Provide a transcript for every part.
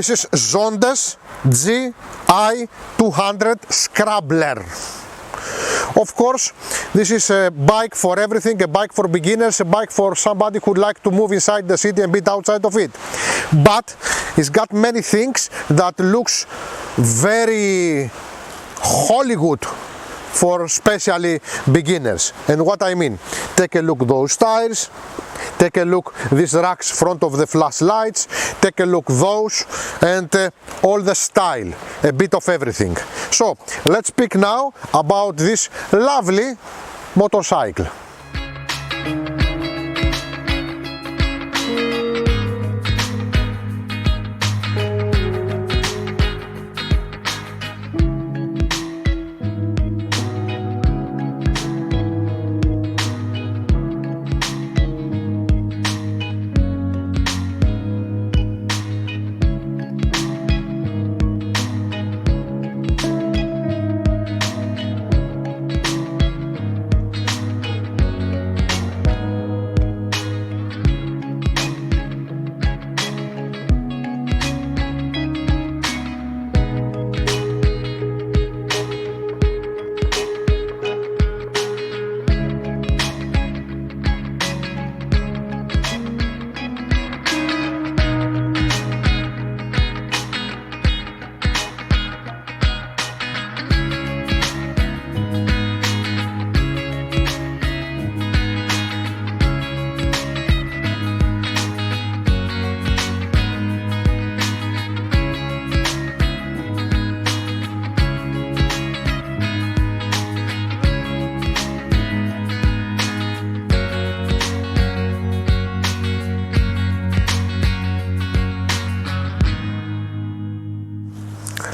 This is Zontes G200 Scrabbler. Of course, this is a bike for everything, a bike for beginners, a bike for somebody who'd like to move inside the city and beat outside of it. But it's got many things that looks very Hollywood for especially beginners. And what I mean, take a look those tires, take a look these racks front of the flashlights, take a look those, and all the style, a bit of everything. So let's speak now about this lovely motorcycle.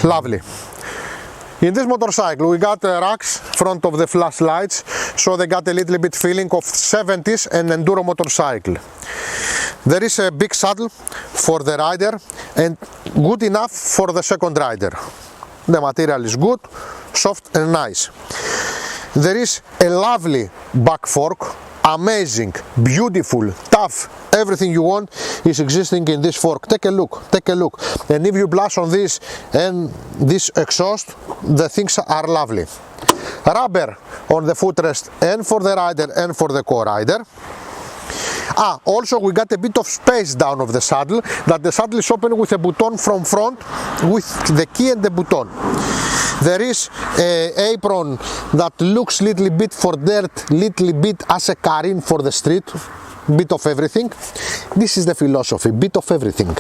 Lovely. In this motorcycle we got racks front of the flashlights, so they got a little bit feeling of 70s and enduro motorcycle. There is a big saddle for the rider and good enough for the second rider. The material is good, soft and nice. There is a lovely back fork, amazing, beautiful, tough, everything you want is existing in this fork. Take a look, take a look. And if you blast on this and this exhaust, the things are lovely. Rubber on the footrest and for the rider and for the co-rider. Also we got a bit of space down of the saddle, that the saddle is open with a button from front with the key and the button. There is an apron that looks little bit for dirt, little bit as a careen for the street, bit of everything. This is the philosophy, bit of everything.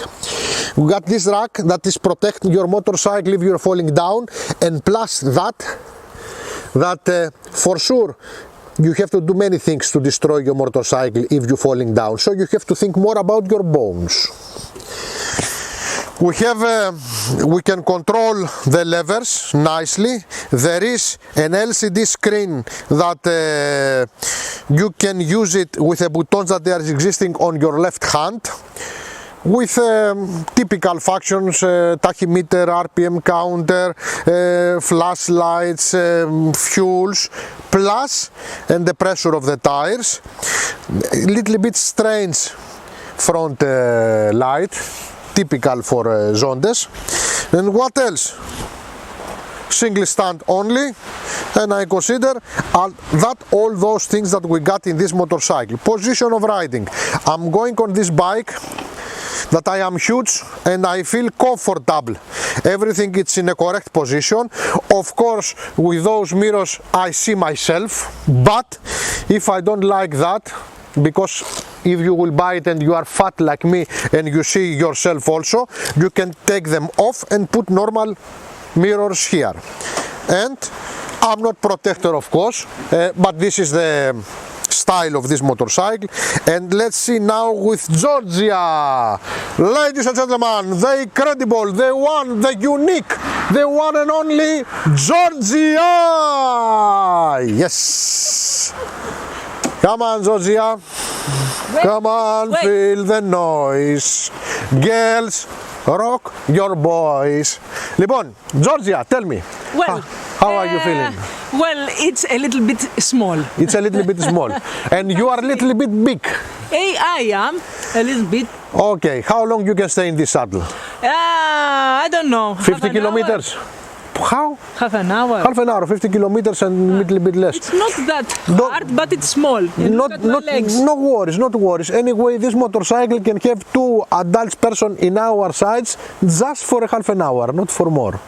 We got this rack that is protecting your motorcycle if you're falling down, and plus that for sure you have to do many things to destroy your motorcycle if you're falling down, so you have to think more about your bones. We can control the levers nicely. There is an LCD screen that you can use it with the buttons that are existing on your left hand, with typical functions, tachymeter, RPM counter, flashlights, fuels, plus, and the pressure of the tires. A little bit strange front light, typical for Zontes. And what else? Single stand only, and I consider that all those things that we got in this motorcycle. Position of riding. I'm going on this bike that I am huge and I feel comfortable. Everything is in a correct position. Of course, with those mirrors I see myself, but if I don't like that, because if you will buy it and you are fat like me and you see yourself also, you can take them off and put normal mirrors here. And I'm not protector, of course, but this is the style of this motorcycle. And let's see now with Georgia. Ladies and gentlemen, the incredible, the one, the unique, the one and only Georgia. Yes. Come on, Georgia. Come on, feel the noise. Girls, rock your boys. Λοιπόν, Georgia, tell me. Well, how are you feeling? Well, it's a little bit small. It's a little bit small. And you are a little bit big. I am a little bit. Okay, how long you can stay in this saddle? I don't know. 50 kilometers? How? Half an hour. Half an hour, 50 kilometers and a little bit less. It's not that hard, but it's small. Look at my legs. No worries, not worries. Anyway, this motorcycle can have 2 adult person in our sides just for a half an hour, not for more.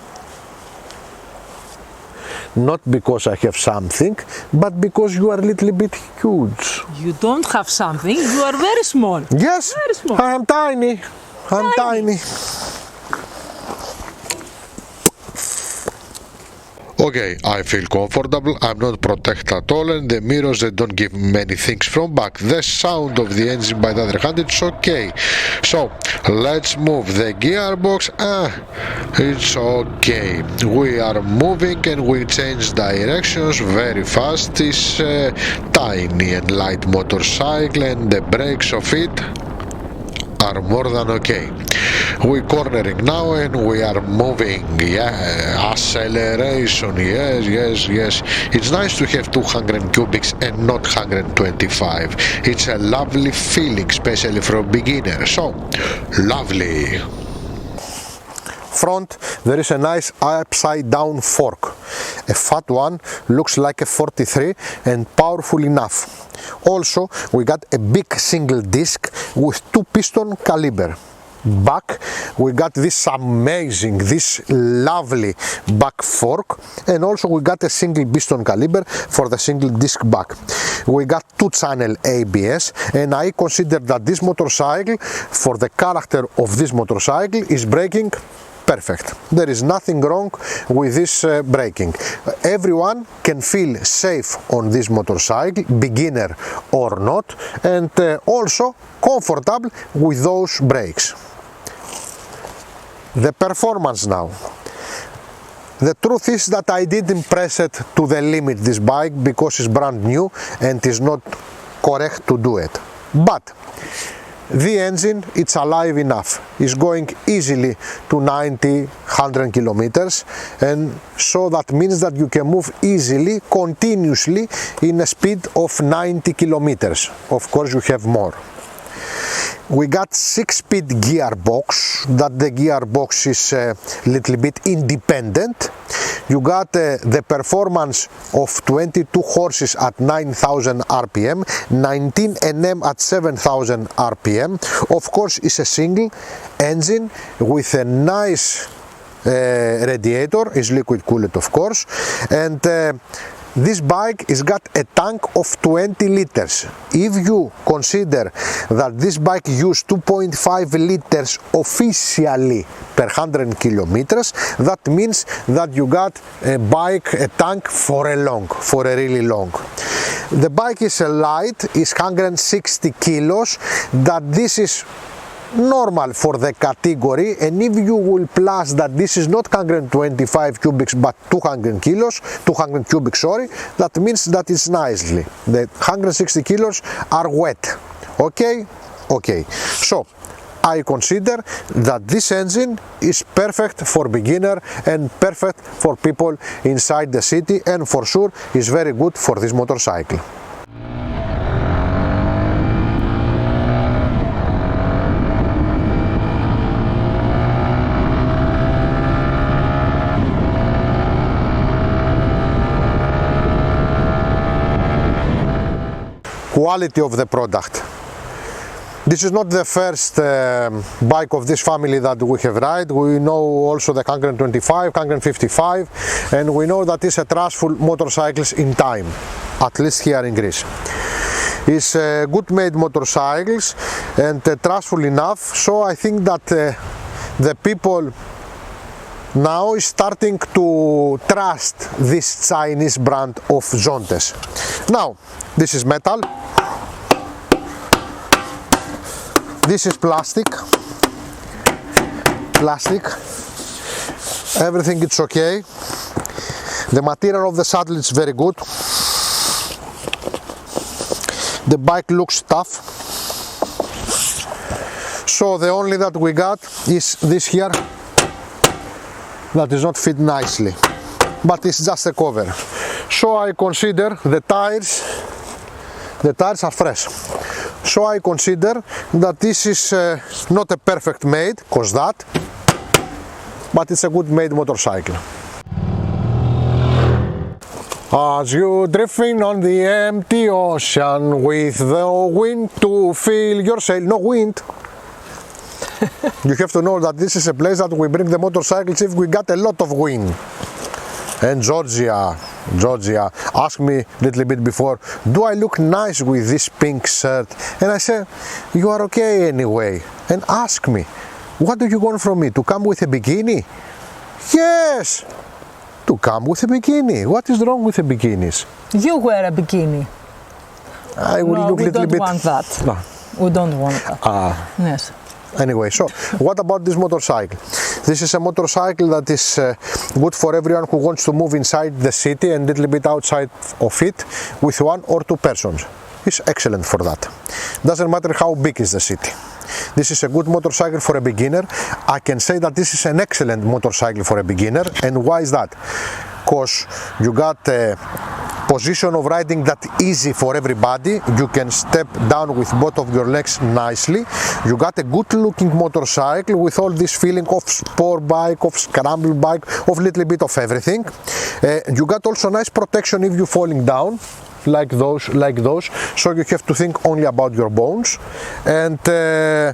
Not because I have something, but because you are a little bit huge. You don't have something, you are very small. Yes, Very small. I am tiny. I'm tiny. Okay, I feel comfortable, I'm not protected at all, and the mirrors, they don't give many things from back. The sound of the engine, by the other hand, it's okay. So let's move the gearbox. It's okay. We are moving and we change directions very fast. It's a tiny and light motorcycle, and the brakes of it are more than okay. We're cornering now and we are moving. Yeah, acceleration. Yes. It's nice to have 200 cubics and not 125. It's a lovely feeling, especially for a beginner. So lovely. Front, there is a nice upside down fork. A fat one, looks like a 43 and powerful enough. Also, we got a big single disc with 2 piston caliber. Back, we got this amazing, this lovely back fork, and also we got a single piston caliber for the single disc back. We got 2-channel ABS, and I consider that this motorcycle, for the character of this motorcycle, is braking perfect. There is nothing wrong with this braking. Everyone can feel safe on this motorcycle, beginner or not, and also comfortable with those brakes. The performance now. The truth is that I didn't press it to the limit, this bike, because it's brand new and is not correct to do it. But the engine, it's alive enough. It's going easily to 90, 100 kilometers, and so that means that you can move easily, continuously, in a speed of 90 kilometers. Of course, you have more. We got 6-speed gearbox, that the gearbox is a little bit independent. You got the performance of 22 horses at 9,000 RPM, 19 Nm at 7,000 RPM. Of course, it's a single engine with a nice radiator, is liquid cooled of course, and this bike has got a tank of 20 liters. If you consider that this bike used 2.5 liters officially per 100 kilometers, that means that you got a bike, a tank for a really long. The bike is a light, is 160 kilos, that this is normal for the category, and if you will plus that this is not 125 cubics but 200 cubics, that means that it's nicely. The 160 kilos are wet. Okay. So I consider that this engine is perfect for beginner and perfect for people inside the city, and for sure is very good for this motorcycle. Quality of the product. This is not the first bike of this family that we have ride. We know also the 125, 155, and we know that it's a trustful motorcycles in time, at least here in Greece. It's good made motorcycles and trustful enough, so I think that the people now is starting to trust this Chinese brand of Zontes. Now, this is metal, this is plastic, everything is okay. The material of the saddle is very good. The bike looks tough. So the only that we got is this here, that is not fit nicely, but it's just a cover. So I consider the tires are fresh. So I consider that this is not a perfect made, cause that, but it's a good made motorcycle. As you drifting on the empty ocean with the wind to fill your sail, no wind. You have to know that this is a place that we bring the motorcycles if we got a lot of wind. And Georgia asked me a little bit before, do I look nice with this pink shirt? And I said, you are okay anyway. And ask me, what do you want from me? To come with a bikini? Yes, to come with a bikini. What is wrong with the bikinis? You wear a bikini. I will look a little bit. We don't want that. No. We don't want that. Yes. Anyway, so what about this motorcycle? This is a motorcycle that is good for everyone who wants to move inside the city and a little bit outside of it with 1 or 2 persons. It's excellent for that. Doesn't matter how big is the city. This is a good motorcycle for a beginner. I can say that this is an excellent motorcycle for a beginner. And why is that? Because you got a position of riding that easy for everybody. You can step down with both of your legs nicely. You got a good looking motorcycle with all this feeling of sport bike, of scramble bike, of little bit of everything. You got also nice protection if you're falling down. Like those, so you have to think only about your bones, and the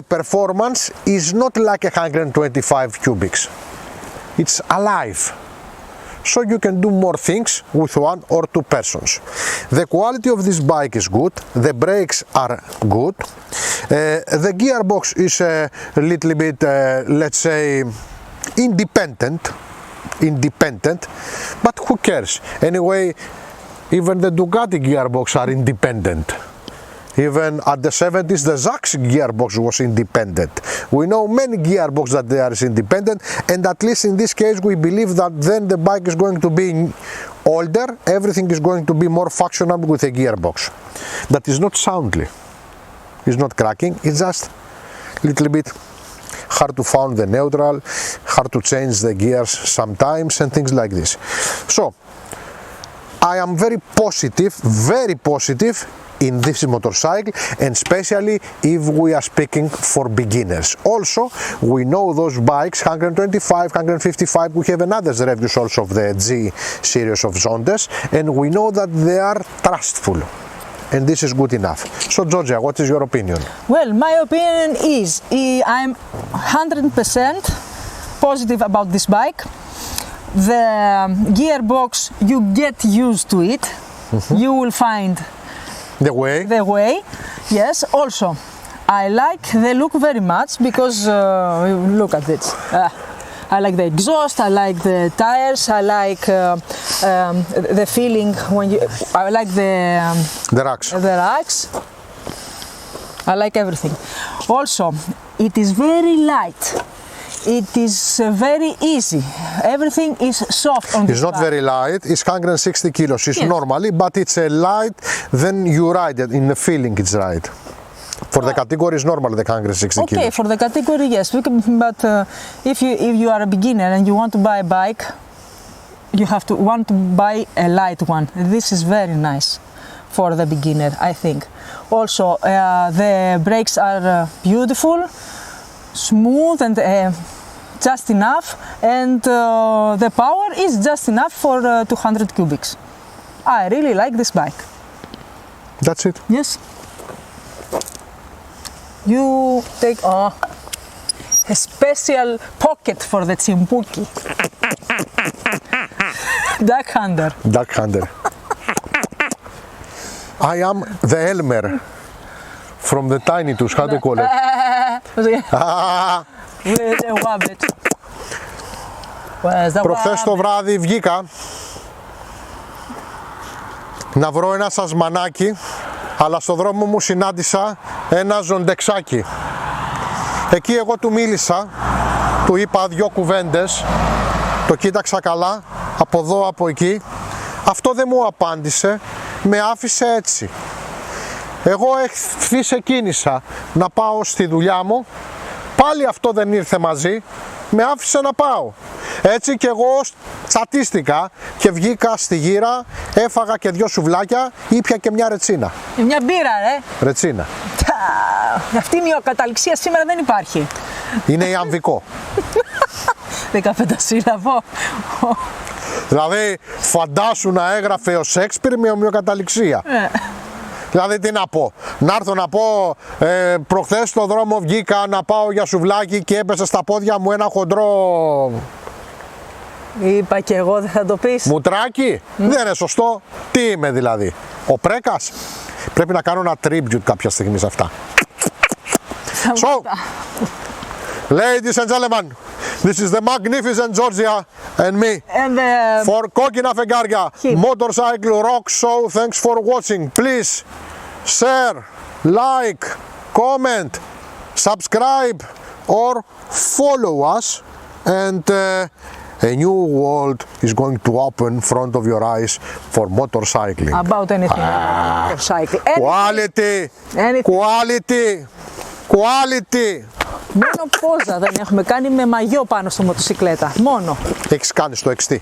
performance is not like 125 cubics, it's alive, so you can do more things with 1 or 2 persons. The quality of this bike is good, the brakes are good, the gearbox is a little bit, let's say, independent, but who cares? Anyway, even the Ducati gearbox are independent. Even at the 70s, the Zax gearbox was independent. We know many gearboxes that they are independent, and at least in this case, we believe that then the bike is going to be older, everything is going to be more functional with a gearbox. That is not soundly, it's not cracking, it's just a little bit hard to find the neutral, hard to change the gears sometimes and things like this. So, I am very positive in this motorcycle, and especially if we are speaking for beginners. Also, we know those bikes, 125, 155, we have another reviews also of the G series of Zontes, and we know that they are trustful. And this is good enough. So Georgia, what is your opinion? Well, my opinion is I'm 100% positive about this bike. The gearbox, you get used to it. You will find the way. Yes, also I like the look very much because look at this. I like the exhaust, I like the tires, I like the feeling when you, I like the racks. I like everything. Also, it is very light. It is very easy. Everything is soft on this It's not bike. very light, it's 160 kilos. It's normally, but it's a light, then you ride it, in the feeling it's right. For the category is normal, the 160 kilos. Okay, for the category, yes. But if you are a beginner and you want to buy a bike, you want to buy a light one. This is very nice for the beginner, I think. Also, the brakes are beautiful, smooth and just enough, and the power is just enough for 200 cubics. I really like this bike. That's it? Yes. You take a special pocket for the Chimpuki. Duck hunter. I am the Elmer from the Tiny Toons, how do you call it? Προχθές το βράδυ βγήκα να βρω ένα σασμανάκι, αλλά στο δρόμο μου συνάντησα ένα ζοντεξάκι. Εκεί εγώ του μίλησα, του είπα 2 κουβέντες, το κοίταξα καλά, από εδώ από εκεί. Αυτό δεν μου απάντησε, με άφησε έτσι. Εγώ εχθής ξεκίνησα να πάω στη δουλειά μου, πάλι αυτό δεν ήρθε μαζί, με άφησε να πάω. Έτσι και εγώ τσατίστηκα και βγήκα στη γύρα, έφαγα και 2 σουβλάκια, ήπια και μια ρετσίνα. Μια μπύρα, Ρετσίνα. Αυτή η μυοκαταληξία σήμερα δεν υπάρχει. Είναι ιαμβικό. 15 σύλλαβο. Δηλαδή, φαντάσου να έγραφε ο Σέξπιρ με ομοιοκαταληξία. Δηλαδή, τι να πω. Να έρθω να πω, προχθές στο δρόμο βγήκα να πάω για σουβλάκι και έπεσε στα πόδια μου ένα χοντρό... Είπα και εγώ, δεν θα το πεις. Μουτράκι. Δεν είναι σωστό. Τι είμαι δηλαδή. Ο Πρέκας. Πρέπει να κάνω ένα tribute κάποια στιγμή σε αυτά. So, ladies and gentlemen, this is the magnificent Georgia and me And for Kokkina Fegaria motorcycle rock show. Thanks for watching. Please share, like, comment, subscribe or follow us, and a new world is going to open in front of your eyes for motorcycling. About anything. Motorcycle. Quality, quality, quality. Μόνο πόζα δεν έχουμε κάνει με μαγιό πάνω στο μοτοσυκλέτα. Μόνο. Έχεις κάνει στο XT. Oh.